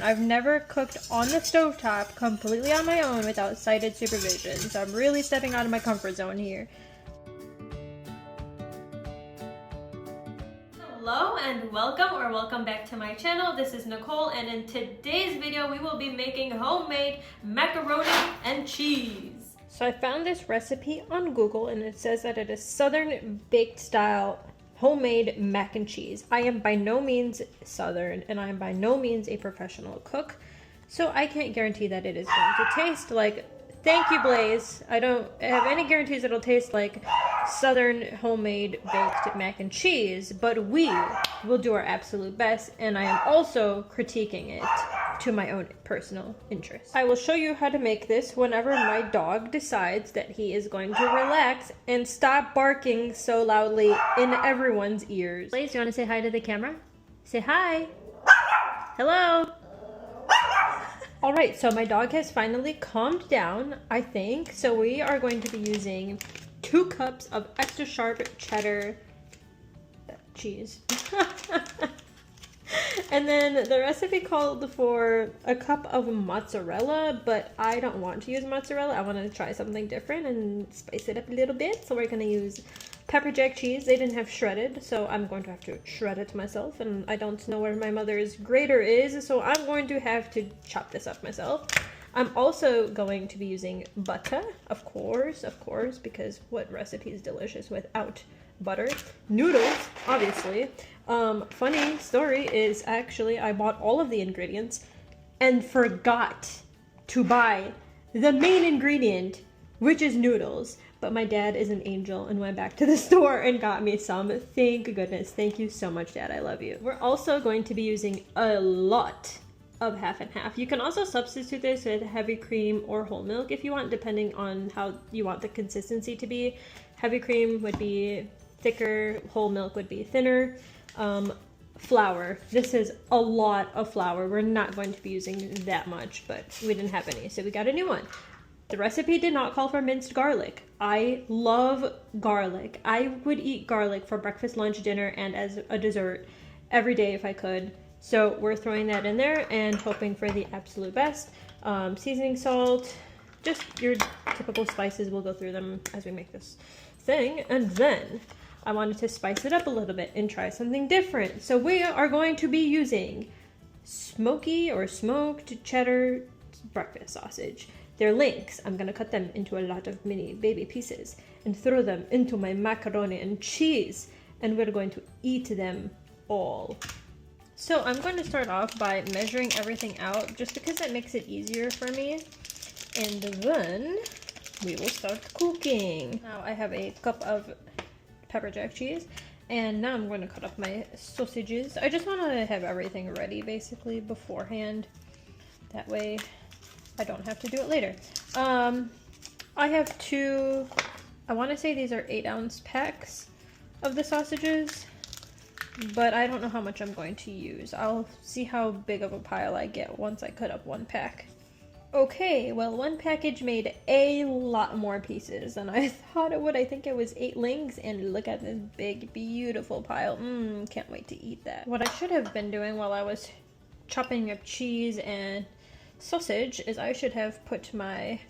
I've never cooked on the stovetop completely on my own without sighted supervision, so I'm really stepping out of my comfort zone here. Hello and welcome back to my channel. This is Nicole, and in today's video we will be making homemade macaroni and cheese. So I found this recipe on Google and it says that it is Southern baked style homemade mac and cheese. I am by no means Southern and I am by no means a professional cook, so I can't guarantee that it is going to taste like, thank you Blaze, I don't have any guarantees it'll taste like Southern homemade baked mac and cheese, but we will do our absolute best, and I am also critiquing it to my own personal interest. I will show you how to make this whenever my dog decides that he is going to relax and stop barking so loudly in everyone's ears. Blaze, you want to say hi to the camera? Say hi. Hello. Alright, so my dog has finally calmed down, I think. So we are going to be using 2 cups of extra sharp cheddar cheese. And then the recipe called for a cup of mozzarella, but I don't want to use mozzarella. I want to try something different and spice it up a little bit. So we're going to use pepper jack cheese. They didn't have shredded, so I'm going to have to shred it myself, and I don't know where my mother's grater is, so I'm going to have to chop this up myself. I'm also going to be using butter, of course, because what recipe is delicious without butter? Noodles, obviously. Funny story is actually I bought all of the ingredients and forgot to buy the main ingredient, which is noodles. But my dad is an angel and went back to the store and got me some. Thank goodness. Thank you so much, Dad. I love you. We're also going to be using a lot of half and half. You can also substitute this with heavy cream or whole milk if you want, depending on how you want the consistency to be. Heavy cream would be thicker, whole milk would be thinner. Flour. This is a lot of flour. We're not going to be using that much, but we didn't have any, so we got a new one. The recipe did not call for minced garlic. I love garlic. I would eat garlic for breakfast, lunch, dinner, and as a dessert every day if I could. So we're throwing that in there and hoping for the absolute best. Seasoning salt, just your typical spices. We'll go through them as we make this thing. And then I wanted to spice it up a little bit and try something different. So we are going to be using smoky or smoked cheddar breakfast sausage. They're links. I'm gonna cut them into a lot of mini baby pieces and throw them into my macaroni and cheese, and we're going to eat them all. So I'm going to start off by measuring everything out just because that makes it easier for me, and then we will start cooking. Now I have a cup of pepper jack cheese, and now I'm going to cut up my sausages. I just want to have everything ready basically beforehand, that way I don't have to do it later. I have 2, I want to say these are 8-ounce packs of the sausages, but I don't know how much I'm going to use. I'll see how big of a pile I get once I cut up 1 pack. Okay, well, 1 package made a lot more pieces than I thought it would. I think it was 8 links, and look at this big, beautiful pile. Can't wait to eat that. What I should have been doing while I was chopping up cheese and sausage is I should have put my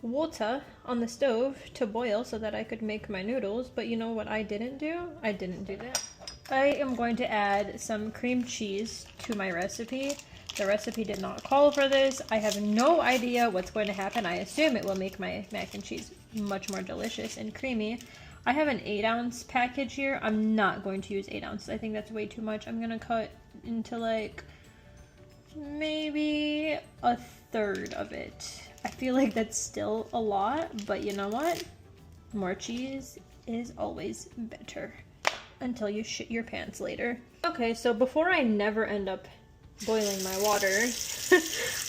water on the stove to boil so that I could make my noodles, but you know what I didn't do? I didn't do that. I am going to add some cream cheese to my recipe. The recipe did not call for this. I have no idea what's going to happen. I assume it will make my mac and cheese much more delicious and creamy. I have an 8-ounce package here. I'm not going to use 8 ounces. I think that's way too much. I'm gonna cut into like maybe a third of it. I feel like that's still a lot, but you know what? More cheese is always better until you shit your pants later. Okay, so before I never end up boiling my water,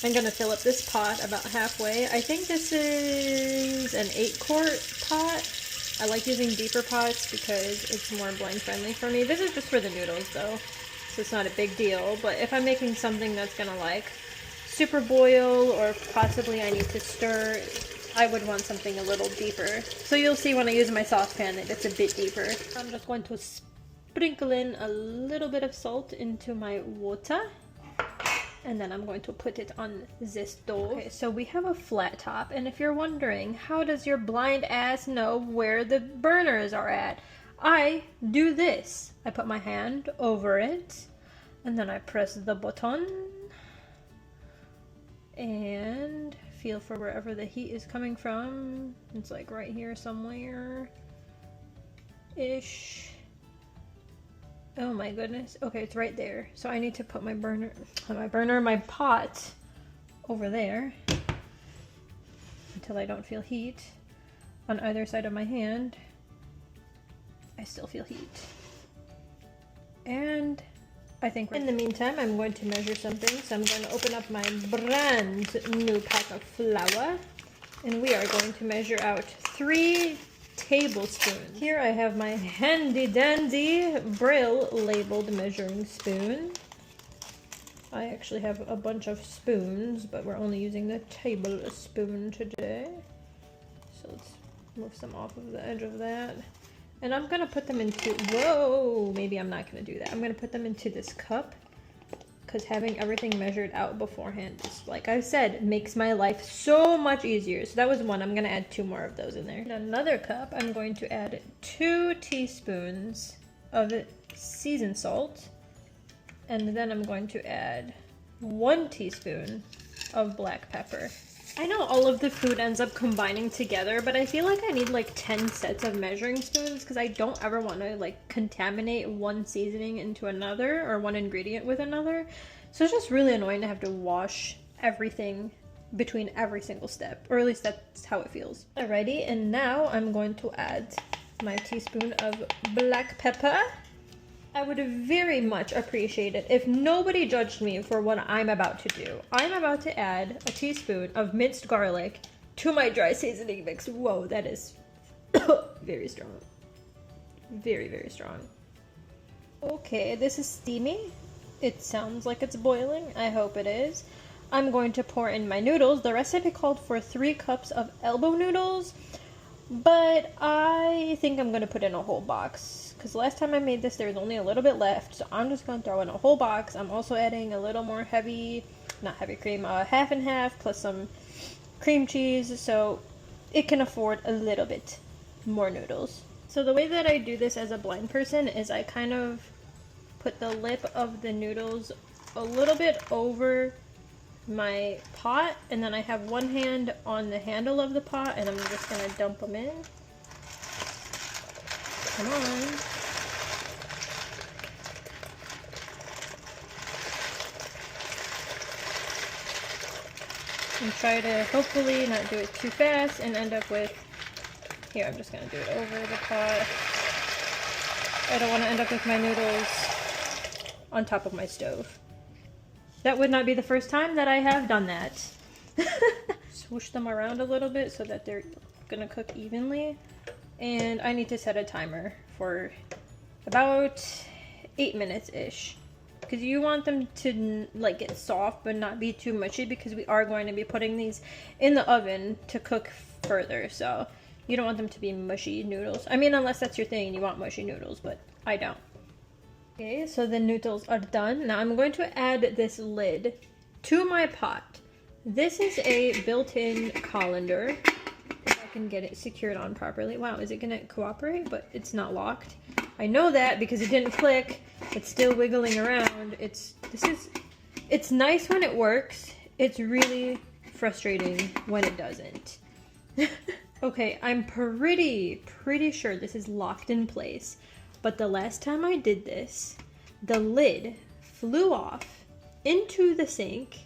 I'm gonna fill up this pot about halfway. I think this is an 8-quart pot. I like using deeper pots because it's more blend friendly for me. This is just for the noodles though, so it's not a big deal, but if I'm making something that's gonna like super boil or possibly I need to stir, I would want something a little deeper. So you'll see when I use my saucepan that it's a bit deeper. I'm just going to sprinkle in a little bit of salt into my water. And then I'm going to put it on this stove. Okay, so we have a flat top, and if you're wondering, how does your blind ass know where the burners are at? I do this. I put my hand over it, and then I press the button, and feel for wherever the heat is coming from. It's like right here somewhere-ish. Oh my goodness. Okay, it's right there. So I need to put my pot over there until I don't feel heat on either side of my hand. I still feel heat. And I think in the meantime, I'm going to measure something. So I'm going to open up my brand new pack of flour, and we are going to measure out 3 tablespoons. Here I have my handy dandy Brill labeled measuring spoon. I actually have a bunch of spoons, but we're only using the tablespoon today. So let's move some off of the edge of that. And I'm gonna put them into, whoa, maybe I'm not gonna do that. I'm gonna put them into this cup, because having everything measured out beforehand, just like I said, makes my life so much easier. So that was one. I'm gonna add 2 more of those in there. In another cup, I'm going to add 2 teaspoons of seasoned salt, and then I'm going to add 1 teaspoon of black pepper. I know all of the food ends up combining together, but I feel like I need like 10 sets of measuring spoons because I don't ever want to like contaminate one seasoning into another or one ingredient with another. So it's just really annoying to have to wash everything between every single step, or at least that's how it feels. Alrighty, and now I'm going to add my teaspoon of black pepper. I would very much appreciate it if nobody judged me for what I'm about to do. I'm about to add a teaspoon of minced garlic to my dry seasoning mix. Whoa, that is very strong. Very, very strong. Okay, this is steamy. It sounds like it's boiling. I hope it is. I'm going to pour in my noodles. The recipe called for 3 cups of elbow noodles, but I think I'm going to put in a whole box. Because last time I made this, there was only a little bit left, so I'm just going to throw in a whole box. I'm also adding a little more not heavy cream, half and half, plus some cream cheese, so it can afford a little bit more noodles. So the way that I do this as a blind person is I kind of put the lip of the noodles a little bit over my pot, and then I have one hand on the handle of the pot, and I'm just going to dump them in. Come on. And try to hopefully not do it too fast and end up with, here I'm just going to do it over the pot. I don't want to end up with my noodles on top of my stove. That would not be the first time that I have done that. Swoosh them around a little bit so that they're going to cook evenly. And I need to set a timer for about 8 minutes-ish. Because you want them to like get soft but not be too mushy, because we are going to be putting these in the oven to cook further. So you don't want them to be mushy noodles. I mean, unless that's your thing and you want mushy noodles, but I don't. Okay, so the noodles are done. Now I'm going to add this lid to my pot. This is a built-in colander. If I can get it secured on properly. Wow, is it gonna cooperate? But it's not locked. I know that because it didn't click. It's still wiggling around. It's nice when it works. It's really frustrating when it doesn't. Okay, I'm pretty sure this is locked in place. But the last time I did this, the lid flew off into the sink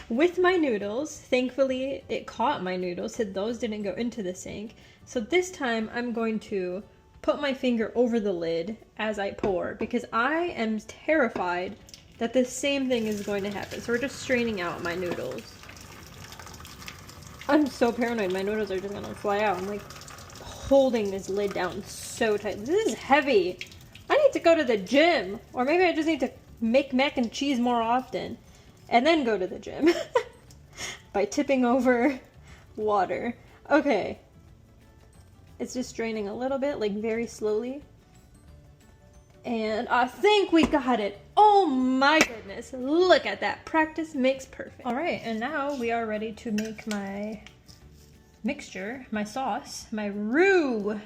with my noodles. Thankfully, it caught my noodles, so those didn't go into the sink. So this time, I'm going to put my finger over the lid as I pour, because I am terrified that the same thing is going to happen. So we're just straining out my noodles. I'm so paranoid my noodles are just gonna fly out. I'm like holding this lid down so tight. This is heavy. I need to go to the gym. Or maybe I just need to make mac and cheese more often and then go to the gym by tipping over water. Okay. It's just draining a little bit, like very slowly. And I think we got it. Oh my goodness, look at that. Practice makes perfect. All right, and now we are ready to make my mixture, my sauce, my roux.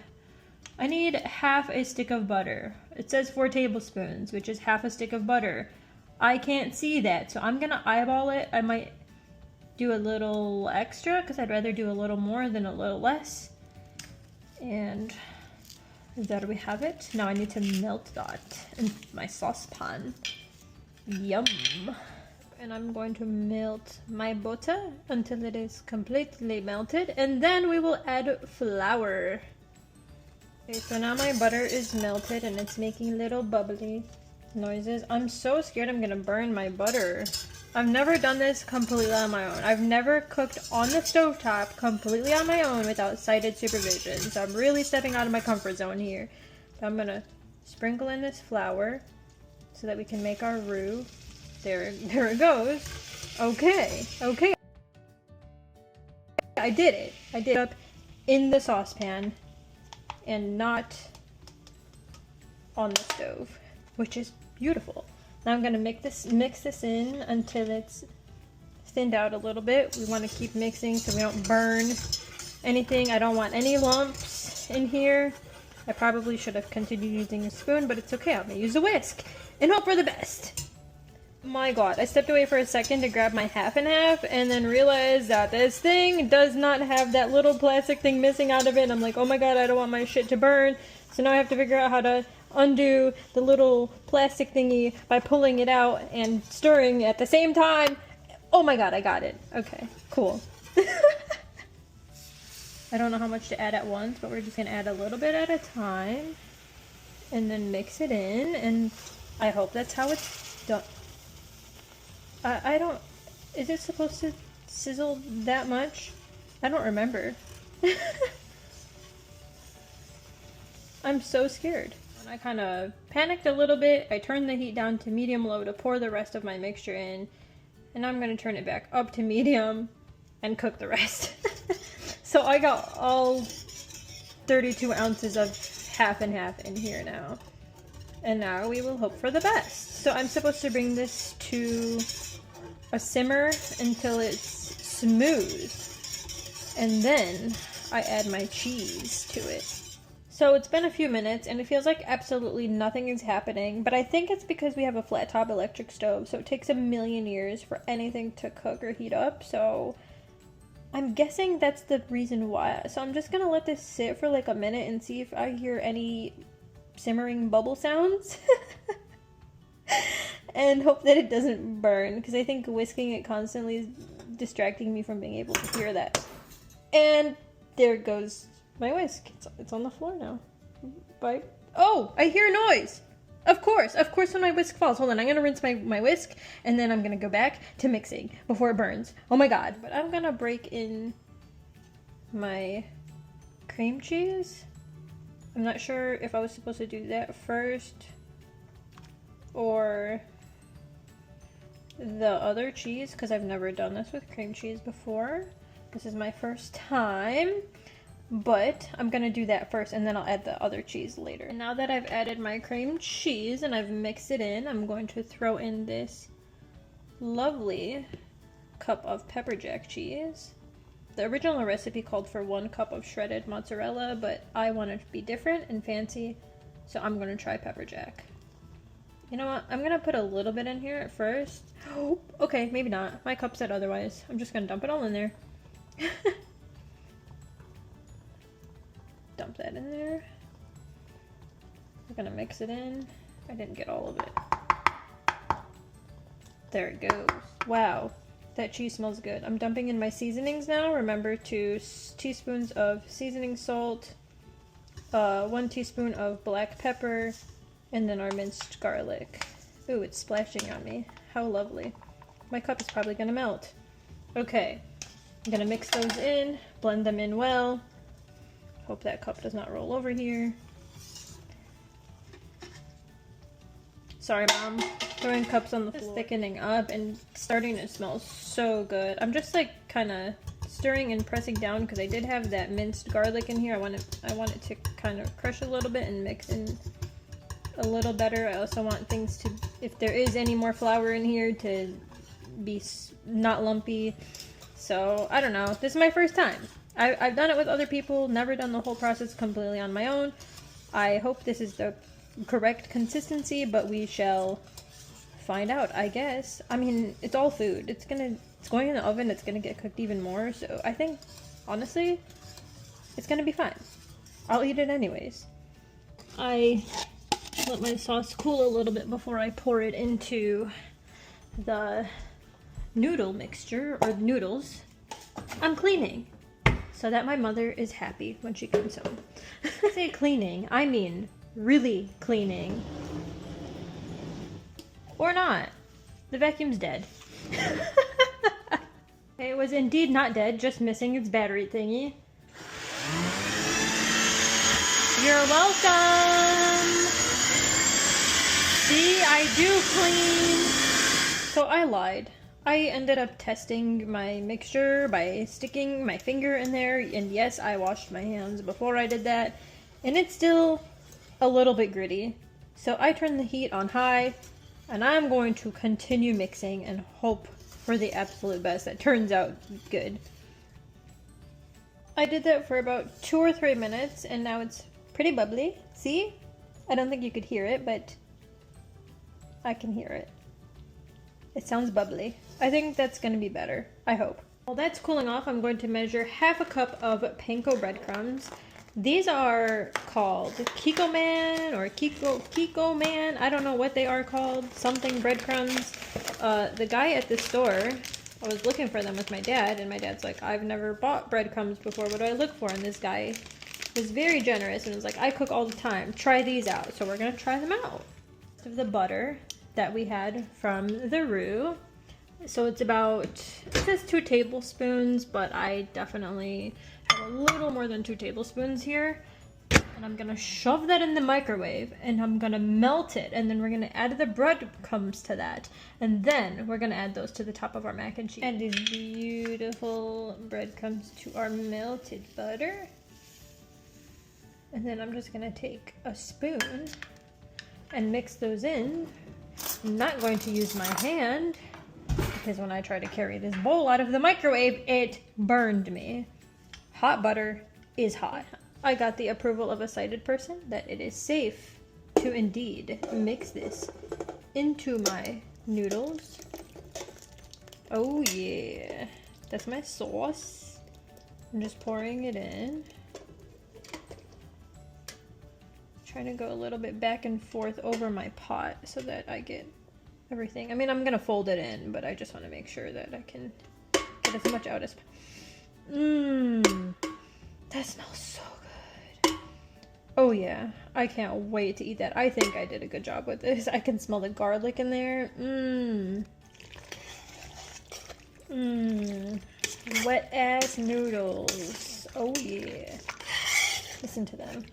I need half a stick of butter. It says 4 tablespoons, which is half a stick of butter. I can't see that, so I'm gonna eyeball it. I might do a little extra because I'd rather do a little more than a little less. And there we have it. Now I need to melt that in my saucepan. Yum. And I'm going to melt my butter until it is completely melted, and then we will add flour. Okay, so now my butter is melted and it's making little bubbly noises. I'm so scared I'm gonna burn my butter. I've never done this completely on my own. I've never cooked on the stovetop completely on my own without sighted supervision. So I'm really stepping out of my comfort zone here. But I'm gonna sprinkle in this flour so that we can make our roux. There it goes. Okay. I did it. I did it up in the saucepan and not on the stove, which is beautiful. Now I'm gonna mix this in until it's thinned out a little bit. We want to keep mixing so we don't burn anything. I don't want any lumps in here. I probably should have continued using a spoon, but it's okay. I'm gonna use a whisk and hope for the best. My god, I stepped away for a second to grab my half and half and then realized that this thing does not have that little plastic thing missing out of it. And I'm like, oh my god, I don't want my shit to burn. So now I have to figure out how to undo the little plastic thingy by pulling it out and stirring at the same time. Oh my god, I got it. Okay, cool. I don't know how much to add at once, but we're just gonna add a little bit at a time and then mix it in, and I hope that's how it's done. I don't... Is it supposed to sizzle that much? I don't remember. I'm so scared. I kind of panicked a little bit. I turned the heat down to medium-low to pour the rest of my mixture in. And now I'm going to turn it back up to medium and cook the rest. So I got all 32 ounces of half and half in here now. And now we will hope for the best. So I'm supposed to bring this to a simmer until it's smooth. And then I add my cheese to it. So it's been a few minutes and it feels like absolutely nothing is happening, but I think it's because we have a flat top electric stove, so it takes a million years for anything to cook or heat up, so I'm guessing that's the reason why. So I'm just gonna let this sit for like a minute and see if I hear any simmering bubble sounds. And hope that it doesn't burn, because I think whisking it constantly is distracting me from being able to hear that. And there goes my whisk. It's on the floor now. Bye. Oh, I hear noise. Of course when my whisk falls. Hold on, I'm gonna rinse my whisk and then I'm gonna go back to mixing before it burns. Oh my god. But I'm gonna break in my cream cheese. I'm not sure if I was supposed to do that first or the other cheese, because I've never done this with cream cheese before. This is my first time. But I'm gonna do that first and then I'll add the other cheese later. And now that I've added my cream cheese and I've mixed it in, I'm going to throw in this lovely cup of pepper jack cheese. The original recipe called for 1 cup of shredded mozzarella, but I want it to be different and fancy, so I'm gonna try pepper jack. You know what? I'm gonna put a little bit in here at first. Oh, okay, maybe not. My cup said otherwise. I'm just gonna dump it all in there. Dump that in there. We're gonna mix it in. I didn't get all of it. There it goes. Wow, that cheese smells good. I'm dumping in my seasonings now. Remember, 2 teaspoons of seasoning salt, 1 teaspoon of black pepper, and then our minced garlic. Ooh, it's splashing on me. How lovely. My cup is probably gonna melt. Okay, I'm gonna mix those in, blend them in well. Hope that cup does not roll over here. Sorry, Mom. Throwing cups on the floor. It's thickening up and starting to smell so good. I'm just like kind of stirring and pressing down because I did have that minced garlic in here. I want it to kind of crush a little bit and mix in a little better. I also want things to, if there is any more flour in here, to be not lumpy. So I don't know, this is my first time. I've done it with other people, never done the whole process completely on my own. I hope this is the correct consistency, but we shall find out, I guess. I mean, it's all food. It's going in the oven, it's gonna get cooked even more, so I think, honestly, it's gonna be fine. I'll eat it anyways. I let my sauce cool a little bit before I pour it into the noodle mixture, or noodles. I'm cleaning so that my mother is happy when she comes home. I say cleaning, I mean really cleaning. Or not. The vacuum's dead. It was indeed not dead, just missing its battery thingy. You're welcome! See, I do clean! So I lied. I ended up testing my mixture by sticking my finger in there, and yes, I washed my hands before I did that, and it's still a little bit gritty. So I turned the heat on high, and I'm going to continue mixing and hope for the absolute best that turns out good. I did that for about 2 or 3 minutes, and now it's pretty bubbly. See? I don't think you could hear it, but I can hear it. It sounds bubbly. I think that's going to be better. I hope. While that's cooling off, I'm going to measure half a cup of panko breadcrumbs. These are called Kiko Man or Kiko Man. I don't know what they are called. Something breadcrumbs. The guy at the store, I was looking for them with my dad, and my dad's like, I've never bought breadcrumbs before. What do I look for? And this guy was very generous and was like, I cook all the time. Try these out. So we're going to try them out. Of the butter that we had from the roux. So it's about, it says 2 tablespoons, but I definitely have a little more than 2 tablespoons here. And I'm gonna shove that in the microwave, and I'm gonna melt it, and then we're gonna add the breadcrumbs to that. And then we're gonna add those to the top of our mac and cheese. Add these beautiful breadcrumbs to our melted butter. And then I'm just gonna take a spoon and mix those in. I'm not going to use my hand, because when I tried to carry this bowl out of the microwave, it burned me. Hot butter is hot. I got the approval of a sighted person that it is safe to indeed mix this into my noodles. Oh yeah, that's my sauce. I'm just pouring it in. Trying to go a little bit back and forth over my pot so that I get everything. I mean, I'm gonna fold it in, but I just want to make sure that I can get as much out as. That smells so good. Oh yeah, I can't wait to eat that. I think I did a good job with this. I can smell the garlic in there. Wet ass noodles. Oh yeah. Listen to them.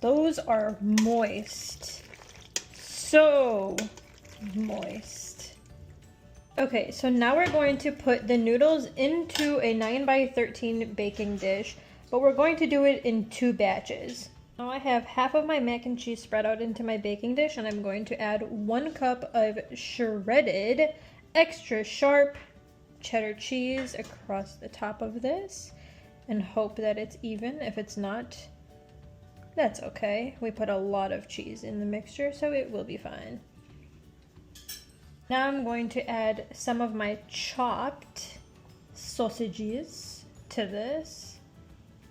Those are moist. So moist. Okay, so now we're going to put the noodles into a 9x13 baking dish, but we're going to do it in 2 batches. Now I have half of my mac and cheese spread out into my baking dish, and I'm going to add 1 cup of shredded, extra sharp cheddar cheese across the top of this, and hope that it's even. If it's not, that's okay. We put a lot of cheese in the mixture, so it will be fine. Now I'm going to add some of my chopped sausages to this.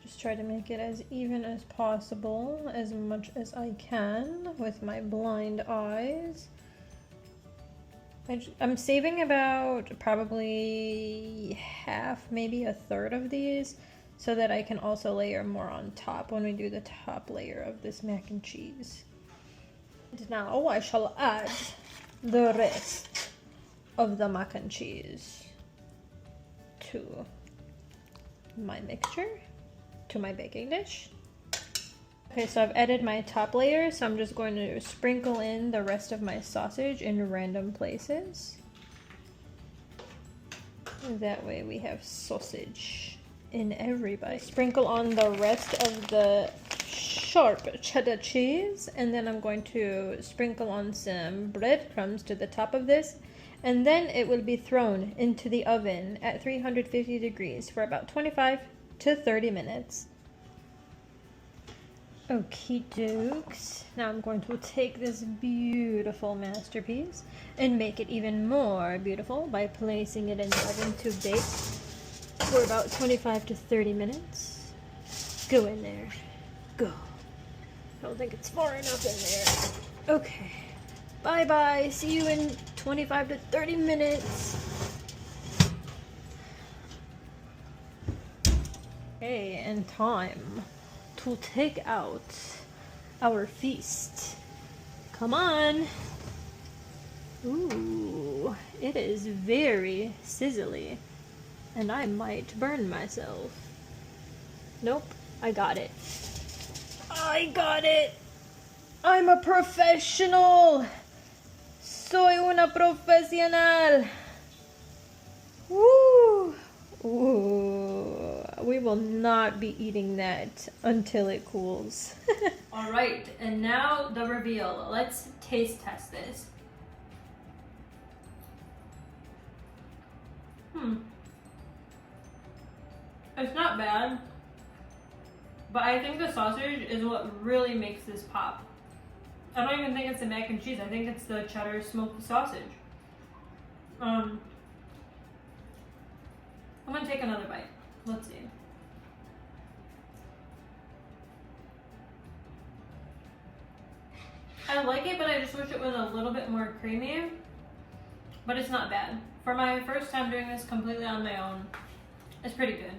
Just try to make it as even as possible, as much as I can with my blind eyes. I'm saving about probably half, maybe a third of these, so that I can also layer more on top when we do the top layer of this mac and cheese. And now I shall add the rest of the mac and cheese to my mixture, to my baking dish. Okay, so I've added my top layer, so I'm just going to sprinkle in the rest of my sausage in random places. That way we have sausage in every bite. Sprinkle on the rest of the sharp cheddar cheese, and then I'm going to sprinkle on some breadcrumbs to the top of this, and then it will be thrown into the oven at 350 degrees for about 25 to 30 minutes. Okie dokes. Now I'm going to take this beautiful masterpiece and make it even more beautiful by placing it in the oven to bake for about 25 to 30 minutes. Go in there. Go. I don't think it's far enough in there. Okay. Bye-bye. See you in 25 to 30 minutes. Okay, and time to take out our feast. Come on. Ooh, it is very sizzly, and I might burn myself. Nope, I got it. I got it. I'm a professional. Soy una profesional. Woo! Ooh, we will not be eating that until it cools. All right, and now the reveal. Let's taste test this. It's not bad, but I think the sausage is what really makes this pop. I don't even think it's the mac and cheese. I think it's the cheddar smoky sausage. I'm gonna take another bite. Let's see. I like it, but I just wish it was a little bit more creamy. But it's not bad. For my first time doing this completely on my own, it's pretty good.